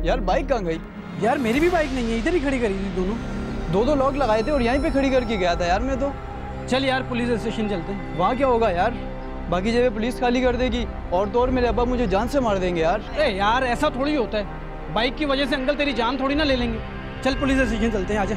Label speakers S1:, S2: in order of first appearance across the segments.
S1: यार बाइक कहाँ गई?
S2: यार मेरी भी बाइक नहीं है, इधर ही खड़ी करी थी दोनों।
S1: दो लॉक लगाए थे और यहीं पे खड़ी करके गया था यार मैं तो।
S2: चल यार पुलिस स्टेशन चलते हैं।
S1: वहाँ क्या होगा यार, बाकी जगह पुलिस खाली कर देगी और तो और मेरे अब्बा मुझे जान से मार देंगे यार।
S2: अरे यार ऐसा थोड़ी होता है, बाइक की वजह से अंकल तेरी जान थोड़ी ना ले लेंगे। चल पुलिस स्टेशन चलते हैं, आजा।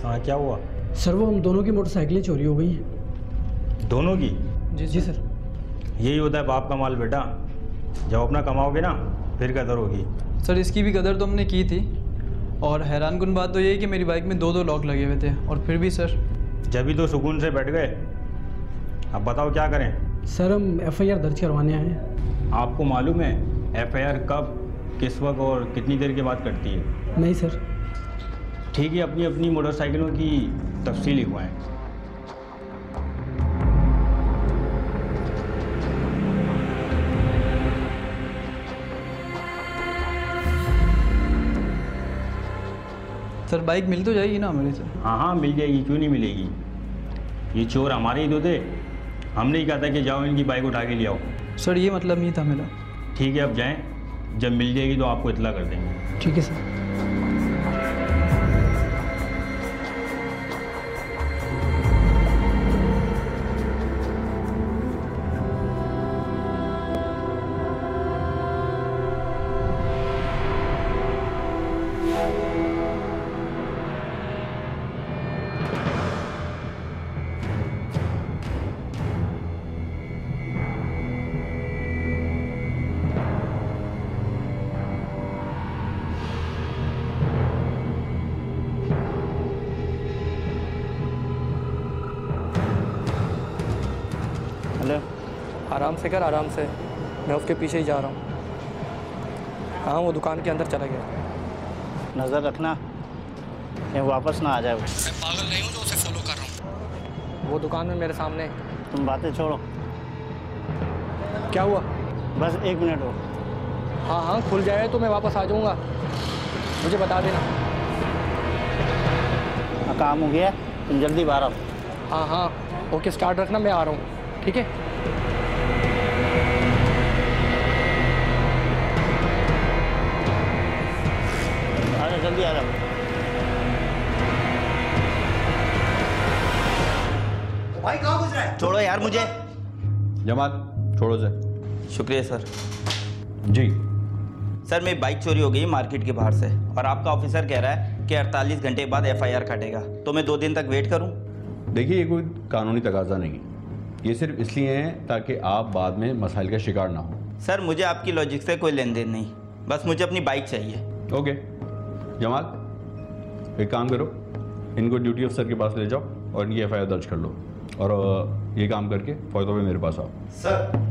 S3: हाँ क्या हुआ?
S2: सर वो हम दोनों की मोटरसाइकिलें चोरी हो गई हैं।
S3: दोनों की?
S2: जी सर।
S3: यही होता है बाप का माल बेटा, जब अपना कमाओगे ना फिर कदर होगी।
S1: सर इसकी भी कदर तो हमने की थी, और हैरानकुन बात तो ये है कि मेरी बाइक में दो लॉक लगे हुए थे और फिर भी सर।
S3: जब भी तो सुकून से बैठ गए, अब बताओ क्या करें?
S2: सर हम FIR दर्ज करवाने आए हैं।
S3: आपको मालूम है FIR कब, किस वक्त और कितनी देर के बाद कटती है?
S2: नहीं सर।
S3: ठीक है, अपनी अपनी मोटरसाइकिलों की तफसील लिखवाएं।
S1: सर बाइक मिल तो जाएगी ना मेरे से?
S3: हाँ हाँ मिल जाएगी, क्यों नहीं मिलेगी। ये चोर हमारे ही तो थे, हमने ही कहा था कि जाओ इनकी बाइक उठा के ले आओ।
S1: सर ये मतलब नहीं था मेरा।
S3: ठीक है अब जाएं, जब मिल जाएगी तो आपको इत्तला कर देंगे।
S2: ठीक है सर।
S4: आराम से कर, आराम से। मैं उसके पीछे ही जा रहा हूँ। हाँ वो दुकान के अंदर चला गया।
S5: नज़र रखना कहीं वापस ना आ जाए।
S4: मैं पागल नहीं हूँ जो उसे फॉलो कर रहा हूँ। वो दुकान में मेरे सामने।
S5: तुम बातें छोड़ो।
S4: क्या हुआ?
S5: बस 1 मिनट हो।
S4: हाँ हाँ खुल जाए तो मैं वापस आ जाऊँगा, मुझे बता देना।
S5: काम हो गया, तुम जल्दी बाहर आओ।
S4: हाँ हाँ ओके, स्टार्ट रखना, मैं आ रहा हूँ। ठीक है।
S5: जल्दी आ जाओ।
S6: भाई कहाँ घुस रहा है?
S5: छोड़ो यार मुझे।
S7: जमात छोड़ो सर।
S8: शुक्रिया सर।
S7: जी
S8: सर मेरी बाइक चोरी हो गई मार्केट के बाहर से, और आपका ऑफिसर कह रहा है कि 48 घंटे बाद FIR कटेगा, तो मैं 2 दिन तक वेट करूं?
S7: देखिए ये कोई कानूनी तकाजा नहीं है, ये सिर्फ इसलिए है ताकि आप बाद में मसाइल का शिकार ना हो।
S8: सर मुझे आपकी लॉजिक से कोई लेन देन नहीं, बस मुझे अपनी बाइक चाहिए।
S7: ओके जमाल एक काम करो, इनको ड्यूटी अफसर के पास ले जाओ और इनकी FIR दर्ज कर लो, और ये काम करके फ़ौरन में मेरे पास आओ।
S6: सर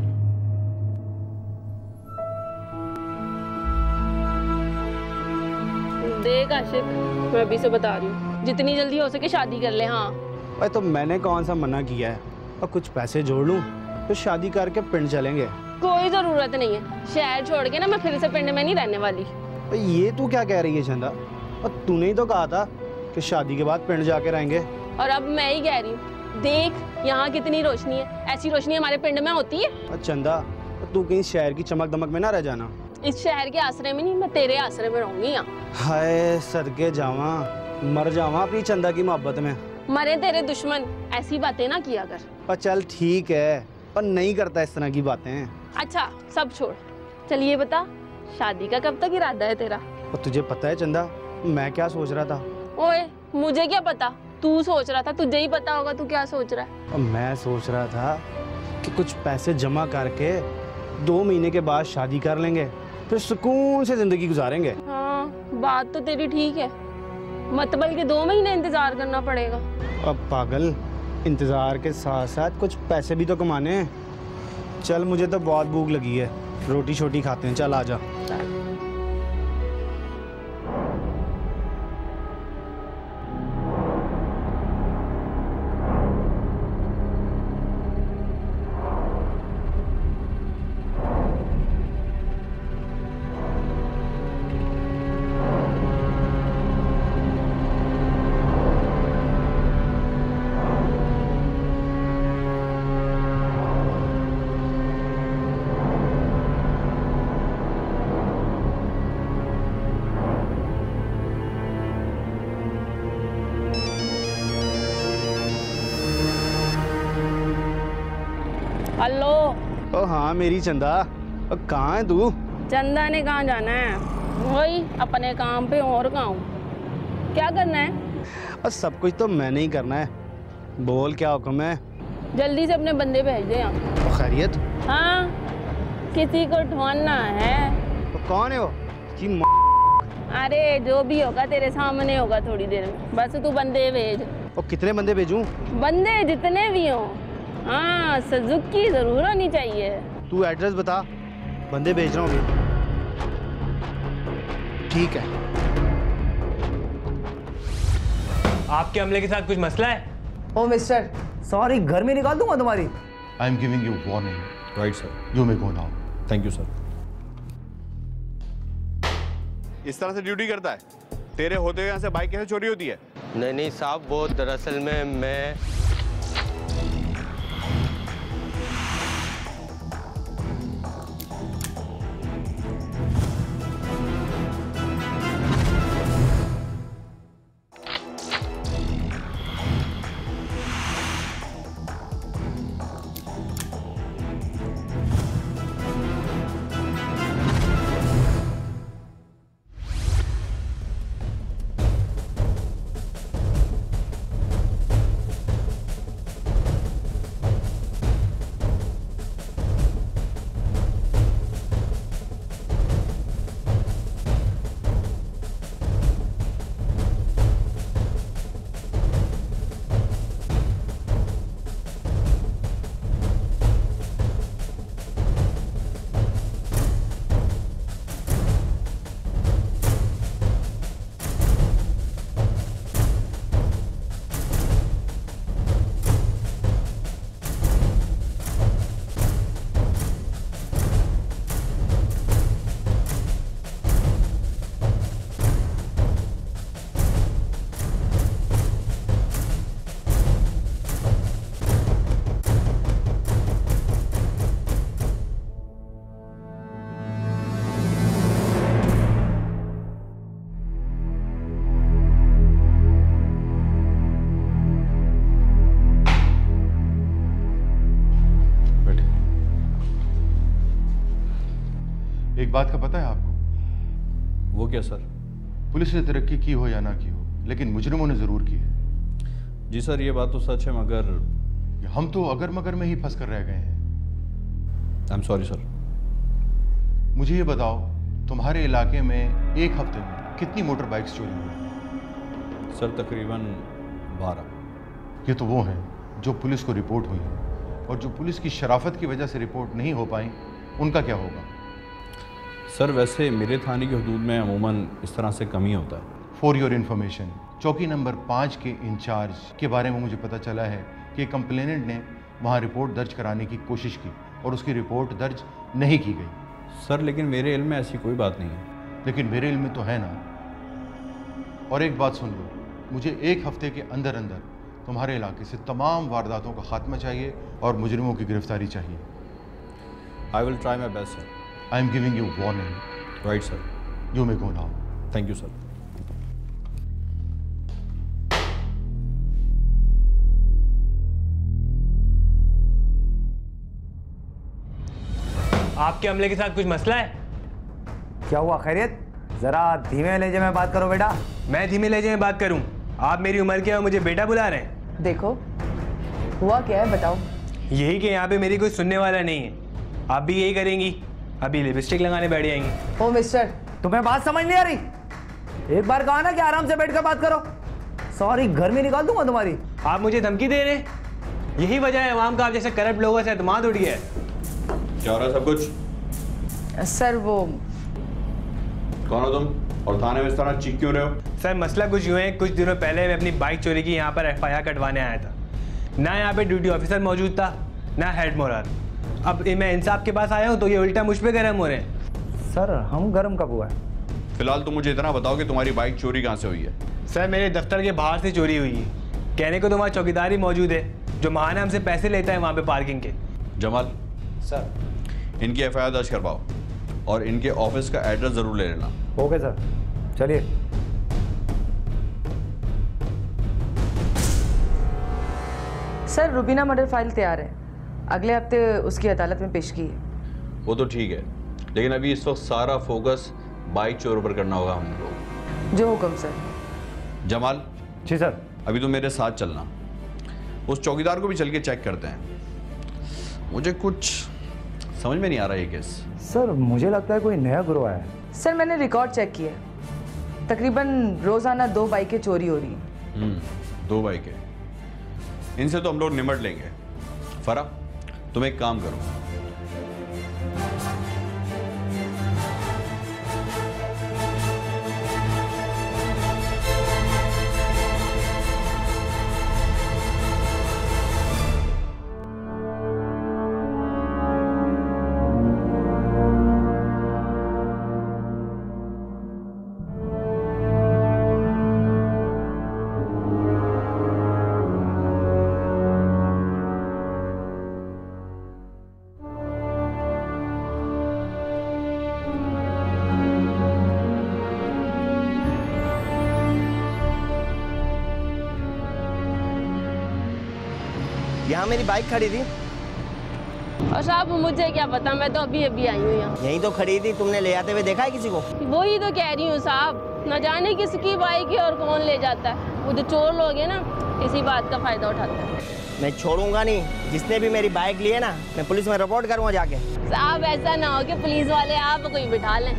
S9: देख आशिक, मैं अभी से बता रही हूँ, जितनी जल्दी हो सके शादी कर ले। हाँ
S10: भाई तो मैंने कौन सा मना किया है, और कुछ पैसे जोड़ लूँ तो शादी करके पिंड चलेंगे।
S9: कोई ज़रूरत नहीं है, शहर छोड़ के ना मैं फिर से पिंड में नहीं रहने वाली।
S10: भाई ये तू क्या कह रही है चंदा, और तूने ही तो कहा था कि शादी के बाद पिंड जाके रहेंगे।
S9: और अब मैं ही कह रही हूँ, देख यहाँ कितनी रोशनी है, ऐसी रोशनी हमारे पिंड में होती है।
S10: और चंदा तू कहीं शहर की चमक दमक में ना रह जाना।
S9: इस शहर के आश्रय में नहीं, मैं तेरे आश्रय में रहूंगी यहाँ।
S10: हाय सदके जावा, मर जावा अपनी चंदा की मोहब्बत में।
S9: मरे तेरे दुश्मन, ऐसी बातें ना किया कर।
S10: और चल ठीक है, पर नहीं करता इस तरह की बातें।
S9: अच्छा सब छोड़, चल ये बता शादी का कब तक इरादा है तेरा?
S10: और तुझे पता है चंदा मैं क्या सोच रहा था?
S9: ओए मुझे क्या पता, तू सोच रहा था, तुझे ही पता होगा तू क्या सोच रहा है।
S10: और मैं सोच रहा था कि कुछ पैसे जमा करके 2 महीने के बाद शादी कर लेंगे, फिर सुकून से जिंदगी गुजारेंगे।
S9: हाँ बात तो तेरी ठीक है, मतलब कि 2 महीने इंतजार करना पड़ेगा।
S10: अब पागल, इंतजार के साथ साथ कुछ पैसे भी तो कमाने हैं। चल मुझे तो बहुत भूख लगी है, रोटी शोटी खाते हैं, चल आजा।
S9: हेलो।
S10: ओ हाँ मेरी चंदा, कहाँ है तू?
S9: चंदा ने कहाँ जाना है, वही अपने काम पे और कहाँ हूँ। क्या करना है?
S10: और सब कुछ तो मैंने ही करना है। बोल क्या हुक्म है?
S9: जल्दी से अपने बंदे भेज दे यहाँ।
S10: खैरियत?
S9: हाँ, किसी को ढूंढना है।
S10: तो कौन है वो?
S9: अरे जो भी होगा तेरे सामने होगा थोड़ी देर में, बस तू बंदे भेज।
S10: और कितने बंदे भेजूं?
S9: बंदे जितने भी हों। हाँ, सुजुकी जरूर होनी चाहिए।
S10: तू एड्रेस बता, बंदे भेज रहा हूँ अभी। ठीक है।
S11: आपके अमले के साथ कुछ मसला है?
S6: ओ मिस्टर, सॉरी, घर में निकाल दूंगा तुम्हारी।
S12: I am giving you warning.
S7: Right sir.
S12: You may go now.
S7: Thank you sir.
S13: इस तरह से ड्यूटी करता है? तेरे होते हुए यहाँ से बाइक कैसे चोरी होती है?
S14: नहीं साहब, वो दरअसल में मैं
S12: एक बात का पता है आपको?
S7: वो क्या सर?
S12: पुलिस ने तरक्की की हो या ना की हो, लेकिन मुजरिमों ने जरूर की है।
S7: जी सर, ये बात तो सच है, मगर
S12: हम तो अगर मगर में ही फंस कर रह गए हैं।
S7: I am sorry sir.
S12: मुझे ये बताओ, तुम्हारे इलाके में एक हफ्ते में कितनी मोटर बाइक्स चोरी हुई?
S7: सर तकरीबन 12।
S12: ये तो वो हैं जो पुलिस को रिपोर्ट हुई हैं, और जो पुलिस की शराफत की वजह से रिपोर्ट नहीं हो पाई, उनका क्या होगा?
S7: सर वैसे मेरे थाने की हदूद में अमूमन इस तरह से कम ही होता है।
S12: फॉर योर इन्फॉर्मेशन, चौकी नंबर 5 के इंचार्ज के बारे में मुझे पता चला है कि कंप्लेनेंट ने वहाँ रिपोर्ट दर्ज कराने की कोशिश की और उसकी रिपोर्ट दर्ज नहीं की गई।
S7: सर लेकिन मेरे इल्म में ऐसी कोई बात नहीं है।
S12: लेकिन मेरे इल्म में तो है ना। और एक बात सुन लो, मुझे एक हफ्ते के अंदर अंदर तुम्हारे इलाके से तमाम वारदातों का खात्मा चाहिए और मुजरिमों की गिरफ्तारी चाहिए।
S7: I will try my best sir.
S12: I am giving you warning.
S7: Right sir.
S12: You may go now.
S7: Thank you sir.
S11: आपके अमले के साथ कुछ मसला है?
S6: क्या हुआ, खैरियत? जरा धीमे लहजे में बात करो बेटा।
S11: मैं धीमे लहजे में बात करूं? आप मेरी उम्र के और मुझे बेटा बुला रहे हैं?
S15: देखो हुआ क्या है, बताओ।
S11: यही कि यहाँ पे मेरी कोई सुनने वाला नहीं है। आप भी यही करेंगी? अभी लिपस्टिक लगाने बैठ जाएंगी।
S6: ओ मिस्टर, तुम्हें बात समझ नहीं आ रही? एक बार कहा ना कि आराम से बैठ कर बात करो। सॉरी, घर में निकाल दूंगा तुम्हारी।
S11: आप मुझे धमकी दे रहे हैं? यही वजह है अवाम का आप जैसे करप्ट लोगों से एतमाद उठ गया है।
S7: क्या हो रहा है सब कुछ?
S15: सर वो
S7: कौन हो तुम और थाने में इस तरह चीख क्यों रहे हो?
S11: सर मसला कुछ यूँ है, कुछ दिनों पहले मैं अपनी बाइक चोरी की यहाँ पर FIR कटवाने आया था। ना यहाँ पे ड्यूटी ऑफिसर मौजूद था, ना हेड मोरार। अब मैं इंसाफ के पास आया हूँ तो ये उल्टा मुझ पे गर्म हो रहे हैं।
S6: सर हम गर्म कब हुआ है?
S7: फिलहाल तुम मुझे इतना बताओ कि तुम्हारी बाइक चोरी कहाँ से हुई है?
S11: सर मेरे दफ्तर के बाहर से चोरी हुई है। कहने को तो वहाँ चौकीदार ही मौजूद है जो महाना हमसे पैसे लेता है वहाँ पे पार्किंग के।
S7: जमाल
S6: सर,
S7: इनकी FIR दर्ज करवाओ और इनके ऑफिस का एड्रेस ज़रूर ले लेना।
S6: ओके सर, चलिए।
S15: सर रुबीना मर्डर फाइल तैयार है, अगले हफ्ते उसकी अदालत में पेश की है।
S7: वो तो ठीक है, लेकिन अभी इस वक्त सारा फोकस बाइक चोर पर करना होगा हम लोग।
S15: जो हुक्म सर।
S7: जमाल।
S6: जी सर।
S7: अभी तो मेरे साथ चलना, उस चौकीदार को भी चल के चेक करते हैं। मुझे कुछ समझ में नहीं आ रहा ये केस।
S6: सर मुझे लगता है कोई नया गिरोह आया है।
S15: सर मैंने रिकॉर्ड चेक किया, तकरीबन रोजाना 2 बाइकें चोरी हो रही हैं।
S7: 2 बाइकें, इनसे तो हम लोग निमट लेंगे। फरा, तुम एक काम करो,
S16: यहाँ मेरी बाइक खड़ी थी।
S9: और साहब मुझे क्या पता, मैं तो अभी अभी आई हूँ यहाँ।
S16: यहीं तो खड़ी थी, तुमने ले जाते हुए देखा है किसी को?
S9: वही तो कह रही हूँ साहब, न जाने किसकी बाइक है और कौन ले जाता है। वो जो चोर लोग हैं ना, इसी बात का फायदा उठाते हैं।
S16: मैं छोड़ूंगा नहीं, जिसने भी मेरी बाइक ली है ना, मैं पुलिस में रिपोर्ट करूँगा जाके।
S9: साहब ऐसा ना हो कि पुलिस वाले आपको ही बिठा लें।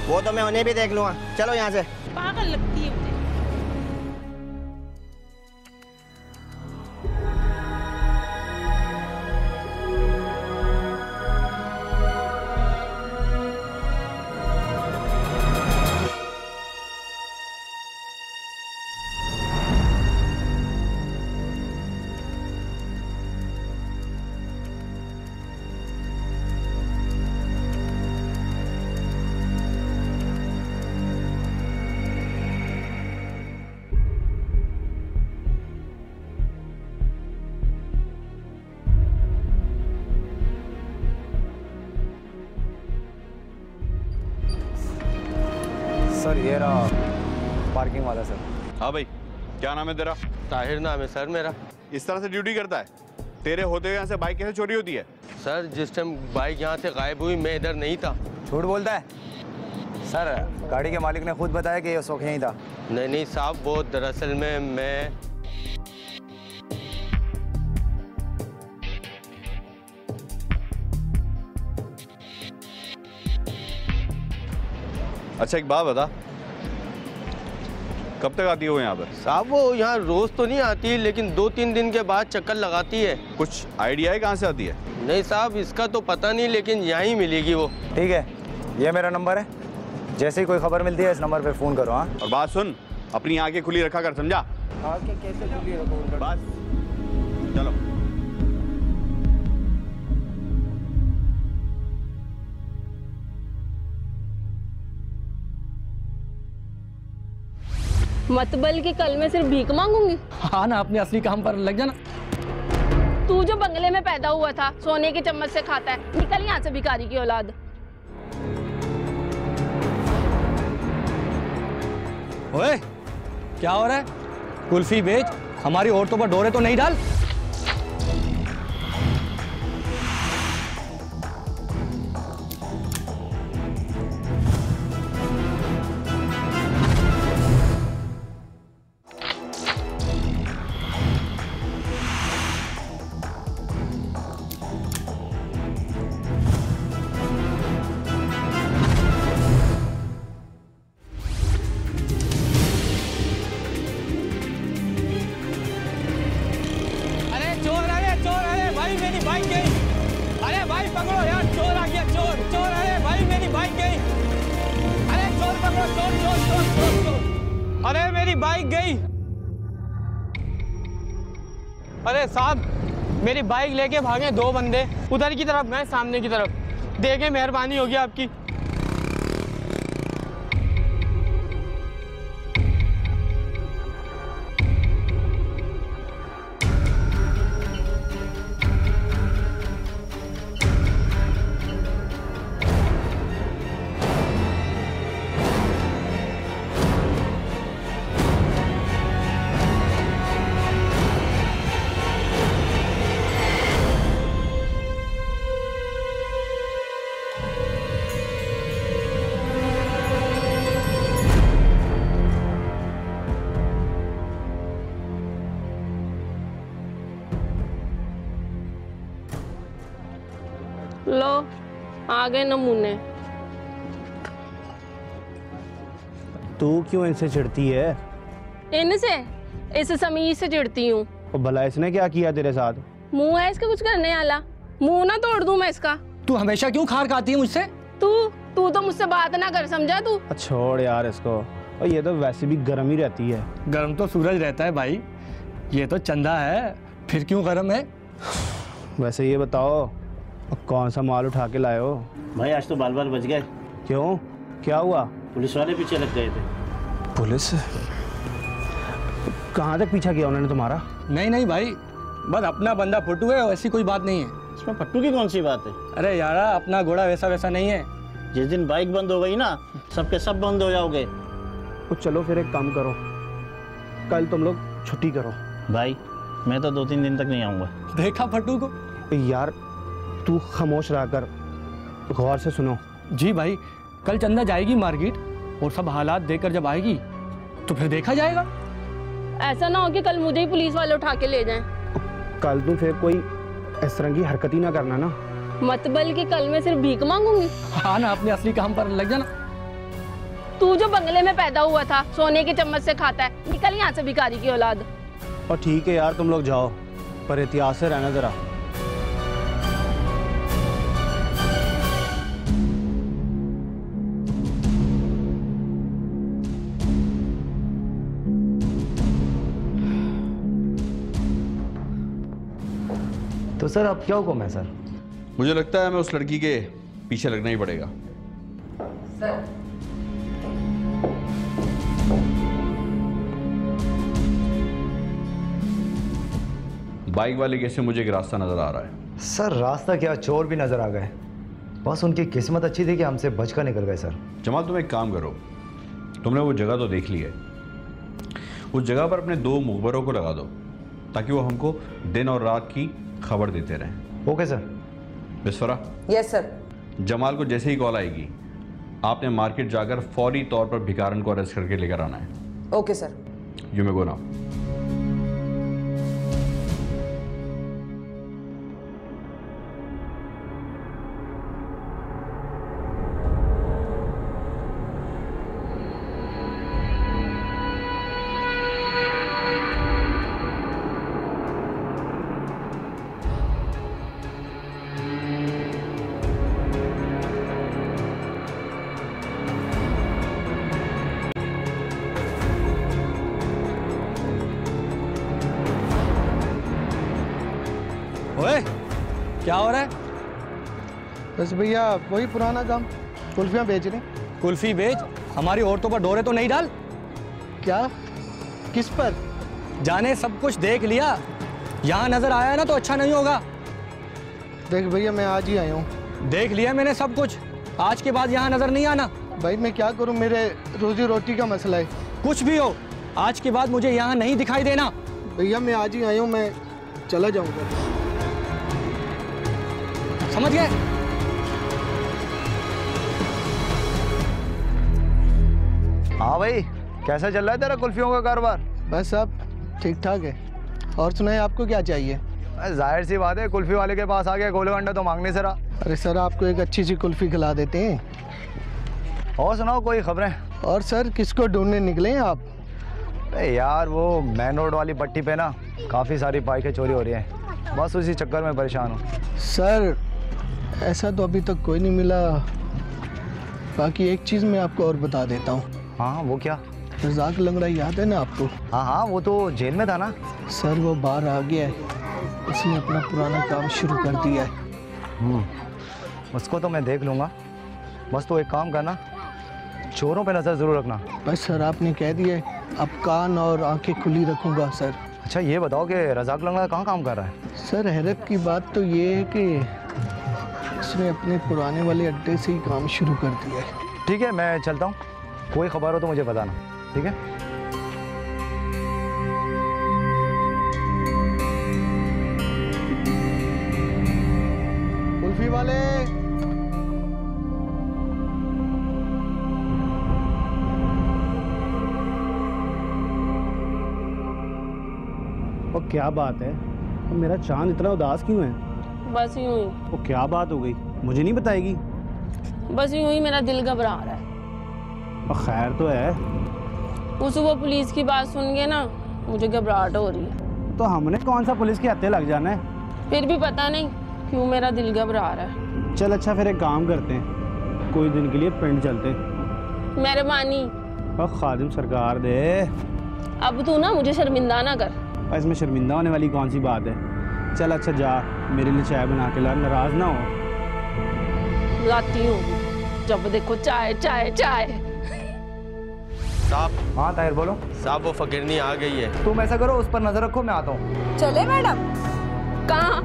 S16: वो तो मैं उन्हें भी देख लूँगा। चलो यहाँ से।
S9: पागल लगती है मुझे।
S6: सर ये रहा पार्किंग वाला सर।
S13: हाँ भाई, क्या नाम है तेरा?
S14: ताहिर नाम है सर मेरा।
S13: इस तरह से ड्यूटी करता है? तेरे होते हुए यहाँ से बाइक कैसे चोरी होती है?
S14: सर जिस टाइम बाइक यहाँ से गायब हुई मैं इधर नहीं था।
S6: झूठ बोलता है सर, गाड़ी के मालिक ने खुद बताया कि ये उस वक्त यहीं था।
S14: नहीं साहब, वो दरअसल में मैं
S13: अच्छा एक बात बता, कब तक आती हो यहाँ पर?
S14: साहब वो यहाँ रोज तो नहीं आती, लेकिन 2-3 दिन के बाद चक्कर लगाती है।
S13: कुछ आइडिया है कहाँ से आती है?
S14: नहीं साहब इसका तो पता नहीं, लेकिन यहाँ मिलेगी वो।
S6: ठीक है, ये मेरा नंबर है, जैसे ही कोई खबर मिलती है इस नंबर पे फ़ोन करो। हाँ,
S13: और बात सुन, अपनी आंखें खुली रखा कर, समझा?
S16: आंखें कैसे खुली रखूँ?
S13: बस चलो।
S9: मतबल की कल मैं सिर्फ भीख मांगूंगी?
S2: हाँ ना, अपने असली काम पर लग जाना।
S9: तू जो बंगले में पैदा हुआ था, सोने के चम्मच से खाता है, निकल यहाँ से भिखारी की औलाद।
S2: ओए, क्या हो रहा है? कुल्फी बेच, हमारी औरतों पर डोरे तो नहीं डाल।
S11: अरे मेरी बाइक गई। अरे साहब, मेरी बाइक लेके भागे 2 बंदे, उधर की तरफ मैं सामने की तरफ। देखें, मेहरबानी होगी आपकी।
S9: लो आ गए नमूने।
S10: तू क्यों इनसे चिढ़ती है?
S9: इनसे? इस समीर से चिढ़ती हूँ।
S10: और भला इसने क्या किया तेरे साथ?
S9: मुंह है इसका कुछ करने वाला, मुंह ना तोड़ दूं मैं इसका।
S2: तू हमेशा क्यों खार खाती है मुझसे?
S9: तू तो मुझसे बात ना कर, समझा तू?
S10: छोड़ यार इसको, और ये तो वैसे भी गर्म ही रहती है।
S2: गर्म तो सूरज रहता है भाई, ये तो चंदा है, फिर क्यों गर्म है?
S10: वैसे ये बताओ कौन सा माल उठा के लाए हो?
S5: भाई आज तो बाल बाल बच गए।
S10: क्यों, क्या हुआ?
S5: पुलिस वाले पीछे लग गए थे।
S10: पुलिस? कहाँ तक पीछा किया उन्होंने तुम्हारा?
S2: नहीं भाई, बस अपना बंदा फुटू है, ऐसी कोई बात नहीं है।
S5: इसमें फट्टू की कौन सी बात है?
S2: अरे यार अपना घोड़ा वैसा नहीं है।
S5: जिस दिन बाइक बंद हो गई ना, सबके सब बंद हो जाओगे।
S10: तो चलो फिर एक काम करो, कल तुम लोग छुट्टी करो।
S5: भाई मैं तो 2-3 दिन तक नहीं आऊँगा।
S2: देखा फट्टू को?
S10: यार तू खामोश रह कर, गौर से सुनो।
S2: जी भाई, कल चंदा जाएगी मार्केट और सब हालात देखकर जब आएगी तो फिर देखा जाएगा।
S9: ऐसा ना हो कि कल मुझे ही पुलिस वाले उठा के ले जाएं।
S10: कल तुम फिर कोई इस तरह की हरकत ही ना करना ना।
S9: मतबल कि कल मैं सिर्फ भीख मांगूंगी।
S2: हाँ ना, अपने असली काम पर लग जाना।
S9: तू जो बंगले में पैदा हुआ था, सोने के चम्मच से खाता है, निकल यहाँ से भिखारी की औलाद।
S10: और ठीक है यार, तुम लोग जाओ, पर एहतियात से रहना जरा।
S6: तो सर अब क्या हुक्म है सर?
S7: मुझे लगता है हमें उस लड़की के पीछे लगना ही पड़ेगा।
S15: सर
S7: बाइक वाले केस में मुझे एक रास्ता नजर आ रहा है।
S6: सर रास्ता क्या, चोर भी नजर आ गए। बस उनकी किस्मत अच्छी थी कि हमसे बचकर निकल गए सर।
S7: जमाल तुम एक काम करो, तुमने वो जगह तो देख ली है, उस जगह पर अपने 2 मुखबरों को लगा दो ताकि वो हमको दिन और रात की खबर देते रहें।
S6: Okay sir.
S7: बिस्फरा?
S15: Yes sir.
S7: जमाल को जैसे ही कॉल आएगी आपने मार्केट जाकर फौरी तौर पर भिखारन को अरेस्ट करके लेकर आना है।
S15: Okay sir.
S7: You may go now.
S2: ओए, क्या हो रहा है?
S14: बस भैया वही पुराना काम, कुल्फियाँ बेच रहे।
S2: कुल्फी बेच, हमारी औरतों पर डोरे तो नहीं डाल।
S14: क्या? किस पर?
S2: जाने सब कुछ देख लिया, यहाँ नजर आया ना तो अच्छा नहीं होगा।
S14: देख भैया मैं आज ही आया हूँ।
S2: देख लिया मैंने सब कुछ, आज के बाद यहाँ नजर नहीं आना।
S14: भाई मैं क्या करूँ, मेरे रोजी रोटी का मसला है।
S2: कुछ भी हो, आज के बाद मुझे यहाँ नहीं दिखाई देना।
S14: भैया मैं आज ही आया हूँ, मैं चला जाऊँगा।
S2: समझ गए?
S6: हाँ भाई, कैसा चल रहा है तेरा कुल्फियों का कारोबार?
S14: बस सब ठीक ठाक है। और सुनाए आपको क्या चाहिए?
S6: जाहिर सी बात है, कुल्फी वाले के पास आ गया, गोलगंडा तो मांगने से रहा।
S14: अरे सर आपको एक अच्छी सी कुल्फी खिला देते हैं।
S6: और सुनाओ कोई खबरें?
S14: और सर किसको ढूंढने निकले हैं आप?
S6: यार वो मेन रोड वाली पट्टी पे ना काफ़ी सारी बाइकें चोरी हो रही हैं, बस उसी चक्कर में परेशान हूँ।
S14: सर ऐसा तो अभी तक कोई नहीं मिला। बाकी एक चीज़ मैं आपको और बता देता हूँ।
S6: हाँ वो क्या?
S14: रज़ाक लंगड़ा याद है ना आपको?
S6: हाँ हाँ, वो तो जेल में था ना।
S14: सर वो बाहर आ गया है, उसने अपना पुराना काम शुरू कर दिया है।
S6: उसको तो मैं देख लूँगा, बस तो एक काम करना, चोरों पे नज़र ज़रूर रखना।
S14: बस सर आपने कह दिया, अब कान और आंखें खुली रखूँगा सर।
S6: अच्छा ये बताओ कि रज़ाक लंगड़ा कहाँ काम कर रहा है?
S14: सर हैरत की बात तो ये है कि उसने अपने पुराने वाले अड्डे से ही काम शुरू कर दिया है।
S6: ठीक है मैं चलता हूँ, कोई खबर हो तो मुझे बताना, ठीक है?
S14: कुल्फी वाले,
S10: और क्या बात है, मेरा चांद इतना उदास क्यों है?
S9: बस यूं ही।
S10: वो क्या बात हो गई? मुझे नहीं बताएगी?
S9: बस यूं ही मेरा दिल घबरा रहा है।
S10: और खैर तो है।
S9: वो सुबह पुलिस की बात सुन के ना मुझे घबराहट हो रही है।
S10: तो हमने कौन सा पुलिस के हत्थे लग जाना है?
S9: फिर भी पता नहीं क्यों मेरा दिल घबरा रहा है।
S10: चल अच्छा, फिर एक काम करते हैं, कोई दिन के लिए पिंड चलते हैं।
S9: मेहरबानी।
S10: और खादिम सरकार दे।
S9: अब तू ना मुझे शर्मिंदा ना कर।
S10: इसमें शर्मिंदा होने वाली कौन सी बात है? चल अच्छा जा, मेरे लिए चाय बना के ला, नाराज ना हो।
S9: लाती हूँ, जब देखो चाय चाय चाय।
S17: साहब।
S6: हाँ ताहिर बोलो।
S17: साहब वो फकीरनी आ गई है।
S6: तुम ऐसा करो, उस पर नजर रखो, मैं आता हूँ।
S9: चले मैडम। कहाँ?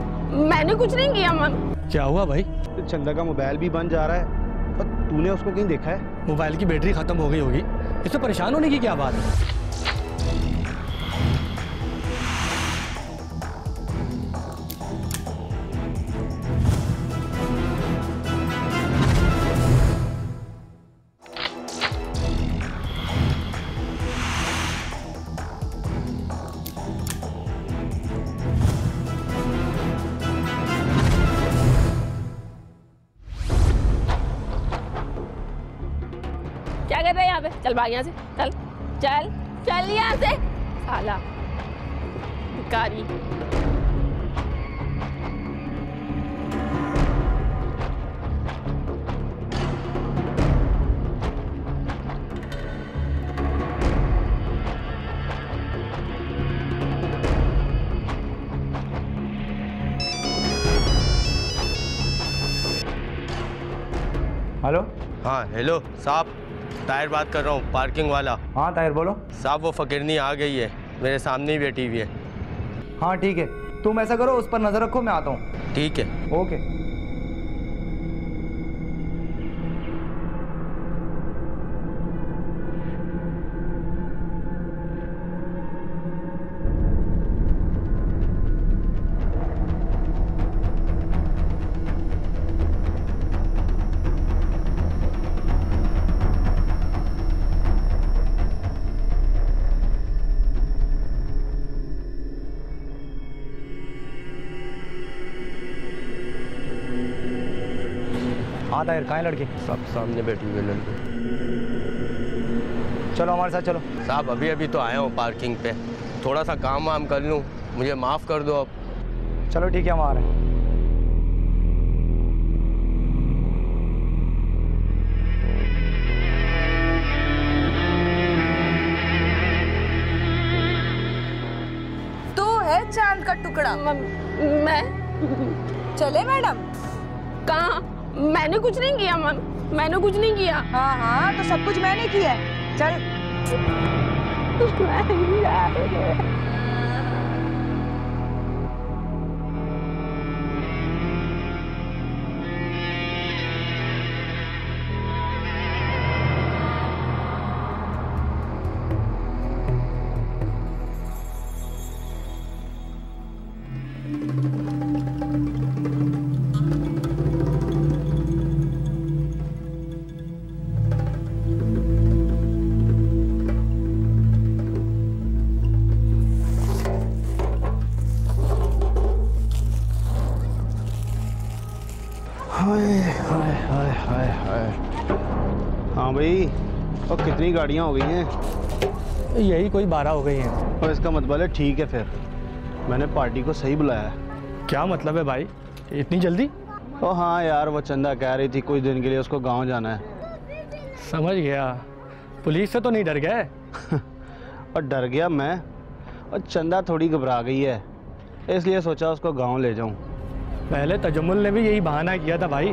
S9: मैंने कुछ नहीं किया मैम।
S10: क्या हुआ भाई? चंदा का मोबाइल भी बंद जा रहा है और तूने उसको कहीं देखा है?
S11: मोबाइल की बैटरी खत्म हो गई होगी, इससे परेशान होने की क्या बात है?
S9: क्या कर रहे हैं यहाँ पे? चल भाग यहाँ से, चल चल चल यहाँ से साला भिखारी।
S6: हेलो।
S17: हाँ हेलो साहब, ताहिर बात कर रहा हूँ, पार्किंग वाला।
S6: हाँ ताहिर बोलो।
S17: साहब वो फकीरनी आ गई है, मेरे सामने ही बैठी हुई है।
S6: हाँ ठीक है, तुम ऐसा करो, उस पर नजर रखो, मैं आता हूँ।
S17: ठीक है।
S6: ओके। हाँ ताहिर, कहाँ है लड़की?
S17: सब सामने बैठी हुई लड़की।
S6: चलो हमारे साथ चलो।
S17: साहब अभी अभी तो आया हूँ पार्किंग पे, थोड़ा सा काम वाम कर लूँ, मुझे माफ़ कर दो अब।
S6: चलो ठीक है, हम आ रहे हैं।
S15: तू है चांद का टुकड़ा?
S9: मैं।
S15: चले मैडम।
S9: कहाँ? मैंने कुछ नहीं किया मैम, मैंने कुछ नहीं किया।
S15: हाँ हाँ, तो सब कुछ मैंने किया है। चल।
S10: हाँ भाई, और कितनी गाड़ियाँ हो गई हैं?
S11: यही कोई 12 हो गई हैं।
S10: और इसका मतलब है ठीक है, फिर मैंने पार्टी को सही बुलाया है।
S11: क्या मतलब है भाई, इतनी जल्दी?
S10: ओ हाँ यार, वो चंदा कह रही थी कुछ दिन के लिए उसको गांव जाना है।
S11: समझ गया, पुलिस से तो नहीं डर गए?
S10: और डर गया मैं, और चंदा थोड़ी घबरा गई है, इसलिए सोचा उसको गांव ले जाऊं।
S11: पहले तजम्मुल ने भी यही बहाना किया था भाई।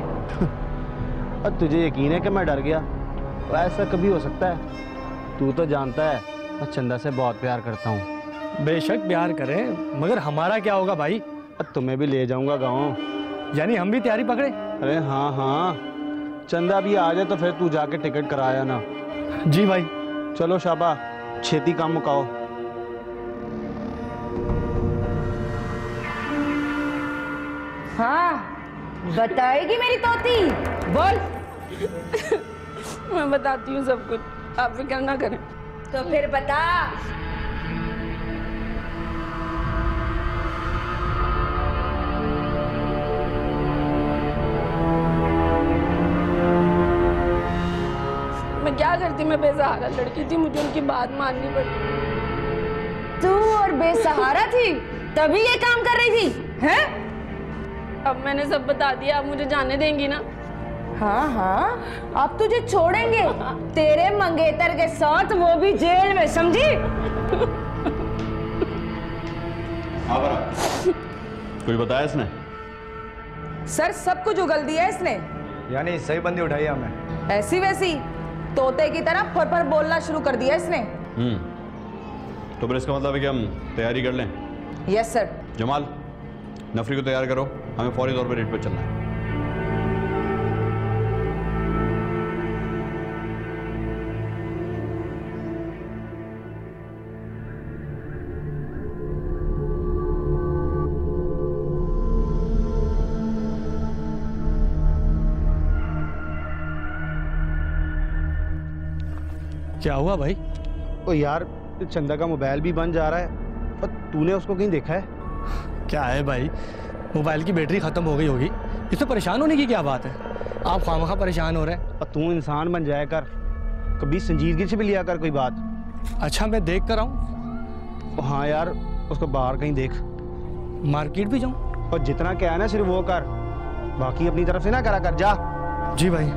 S10: और तुझे यकीन है कि मैं डर गया? तो ऐसा कभी हो सकता है? तू तो जानता है मैं चंदा से बहुत प्यार करता हूँ।
S11: बेशक प्यार करें, मगर हमारा क्या होगा भाई?
S10: तुम्हें भी ले जाऊंगा गाँव।
S11: यानी हम भी तैयारी पकड़े?
S10: अरे हाँ हाँ, चंदा भी आ जाए तो फिर तू जाके टिकट कराया ना।
S11: जी भाई।
S10: चलो शाबा, छेती काम मुकाओ।
S15: हाँ बताएगी मेरी तोती, बोल।
S9: मैं बताती हूँ सब कुछ, आप फिक्र ना करें।
S15: तो फिर बता।
S9: थी, मैं बेसहारा लड़की थी, मुझे उनकी बात माननी पड़ी।
S15: तू और बेसहारा थी तभी ये काम कर रही थी, हैं?
S9: अब मैंने सब बता दिया, अब मुझे जाने देंगी ना?
S15: हाँ हाँ, अब तुझे छोड़ेंगे तेरे मंगेतर के साथ, वो भी जेल में, समझी?
S7: कुछ बताया इसने?
S15: सर सब कुछ उगल दिया इसने।
S18: यानी सही बंदी उठाई हमें?
S15: ऐसी वैसी तोते की तरह फर फर बोलना शुरू कर दिया इसने।
S7: तो फिर इसका मतलब है कि हम तैयारी कर लें?
S15: Yes sir.
S7: जमाल, नफरी को तैयार करो, हमें फौरी तौर पर रेट पर चलना है।
S10: क्या हुआ भाई? ओ यार, चंदा का मोबाइल भी बंद जा रहा है और तूने उसको कहीं देखा है?
S2: क्या है भाई, मोबाइल की बैटरी खत्म हो गई होगी, इससे परेशान होने की क्या बात है? आप खामखा परेशान हो रहे हैं।
S10: और तू इंसान बन जाया कर, कभी संजीदगी से भी लिया कर कोई बात।
S2: अच्छा मैं देख कर आऊँ?
S10: हाँ यार, उसको बाहर कहीं देख।
S2: मार्केट भी जाऊँ?
S10: और जितना क्या है ना सिर्फ वो कर, बाकी अपनी तरफ से ना करा कर, जा।
S2: जी भाई।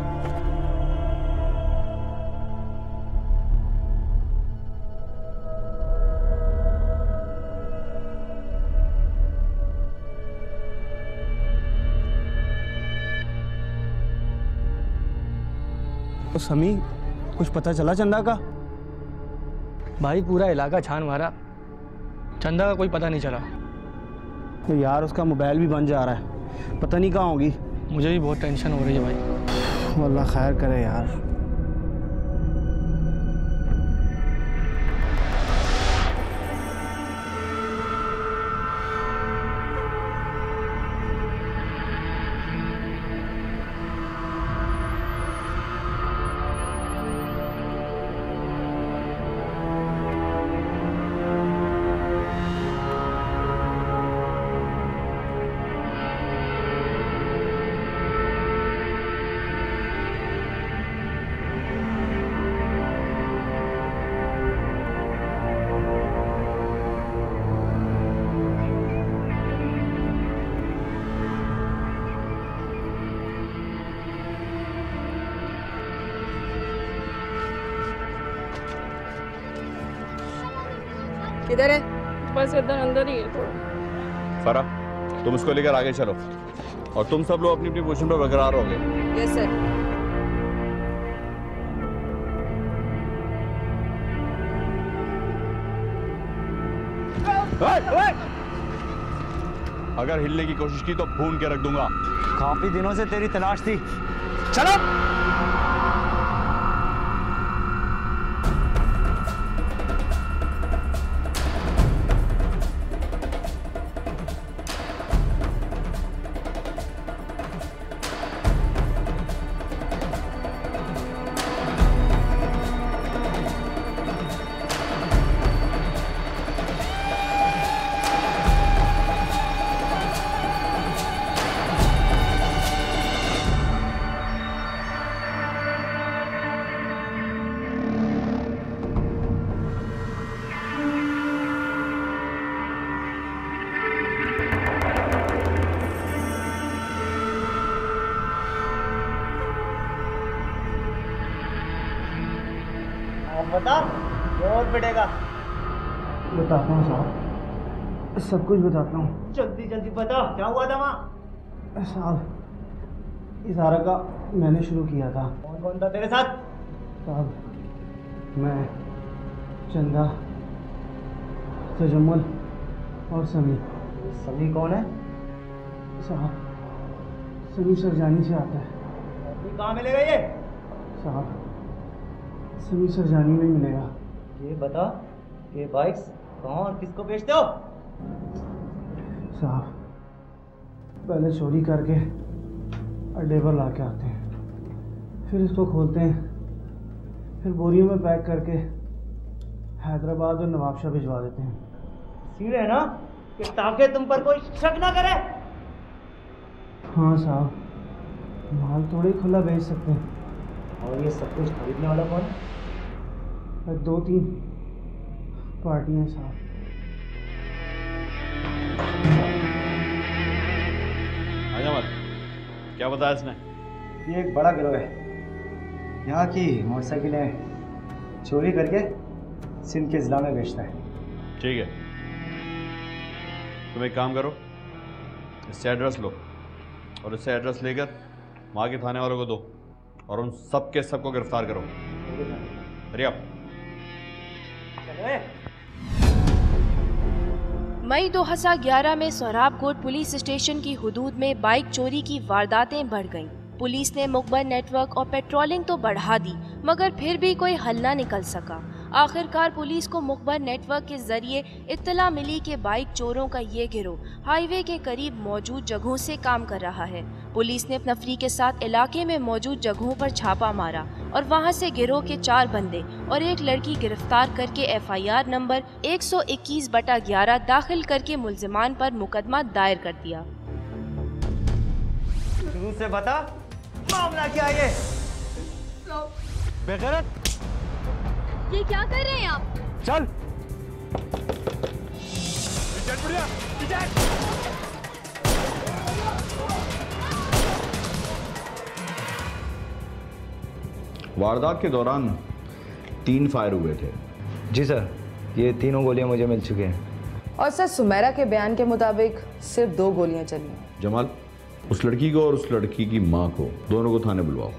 S10: तो समी, कुछ पता चला चंदा का?
S2: भाई पूरा इलाका छान मारा, चंदा का कोई पता नहीं चला।
S10: तो यार उसका मोबाइल भी बंद जा रहा है, पता नहीं कहाँ होगी।
S2: मुझे भी बहुत टेंशन हो रही है भाई।
S10: अल्लाह खैर करे यार।
S15: किधर है?
S9: बस इधर अंदर ही है थोड़ा।
S7: फरा, तुम इसको लेकर आगे चलो और तुम सब लोग अपनी अपनी पोजीशन पर बरकरार रहोगे।
S15: Yes sir.
S7: अगर हिलने की कोशिश की तो भून के रख दूंगा।
S18: काफी दिनों से तेरी तलाश थी। चलो।
S16: बता, और पिटेगा।
S10: बताता हूँ साहब, सब कुछ बताता हूँ।
S16: जल्दी जल्दी बता, क्या हुआ था वहाँ?
S10: साहब, इस सारा का मैंने शुरू किया था।
S16: कौन कौन था तेरे साथ?
S10: साहब, मैं, चंदा, तजम्मुल और समी।
S16: समी कौन है?
S10: साहब, समी सरजानी से आता है।
S16: कहाँ मिलेगा ये?
S10: साहब, समी सरजानी में मिलेगा।
S16: ये बता, ये बाइक्स कहाँ और किसको बेचते हो?
S10: साहब, पहले चोरी करके अड्डे पर ला के आते हैं, फिर इसको खोलते हैं, फिर बोरियों में पैक करके हैदराबाद और नवाबशाह भिजवा देते हैं।
S16: सीधे ना, कि ताकि तुम पर कोई शक ना करे।
S10: हाँ साहब, माल थोड़ी खुला बेच सकते हैं।
S16: और ये सब कुछ खरीदने वाला कौन है?
S10: 2-3 पार्टियां साहब।
S13: आजा मत, क्या बताया इसने?
S18: ये एक बड़ा गिरोह है, यहाँ की मोटरसाइकिलें चोरी करके सिंध के ज़िला में बेचता है।
S13: ठीक है, तुम एक काम करो, इससे एड्रेस लो और इससे एड्रेस लेकर वहाँ के थाने वालों को दो और उन सब के सबको गिरफ्तार करो। हरिया।
S19: मई 2011 में सोहराबकोट पुलिस स्टेशन की हुदूद में बाइक चोरी की वारदातें बढ़ गईं। पुलिस ने मुखबर नेटवर्क और पेट्रोलिंग तो बढ़ा दी, मगर फिर भी कोई हल न निकल सका। आखिरकार पुलिस को मुखबर नेटवर्क के जरिए इत्तला मिली कि बाइक चोरों का ये गिरोह हाईवे के करीब मौजूद जगहों से काम कर रहा है। पुलिस ने नफरी के साथ इलाके में मौजूद जगहों पर छापा मारा और वहां से गिरोह के 4 बंदे और एक लड़की गिरफ्तार करके FIR नंबर 121/11 दाखिल करके मुल्जिमान पर मुकदमा दायर कर दिया।
S18: शुरू से बता मामला क्या है? बेगैरत,
S15: ये क्या कर रहे हैं आप?
S18: चल।
S7: वारदात के दौरान 3 फायर हुए थे।
S18: जी सर, ये तीनों गोलियां मुझे मिल चुकी हैं।
S20: और सर सुमेरा के बयान के मुताबिक सिर्फ 2 गोलियां चली हैं।
S7: जमाल, उस लड़की को और उस लड़की की मां को दोनों को थाने बुलवाओ।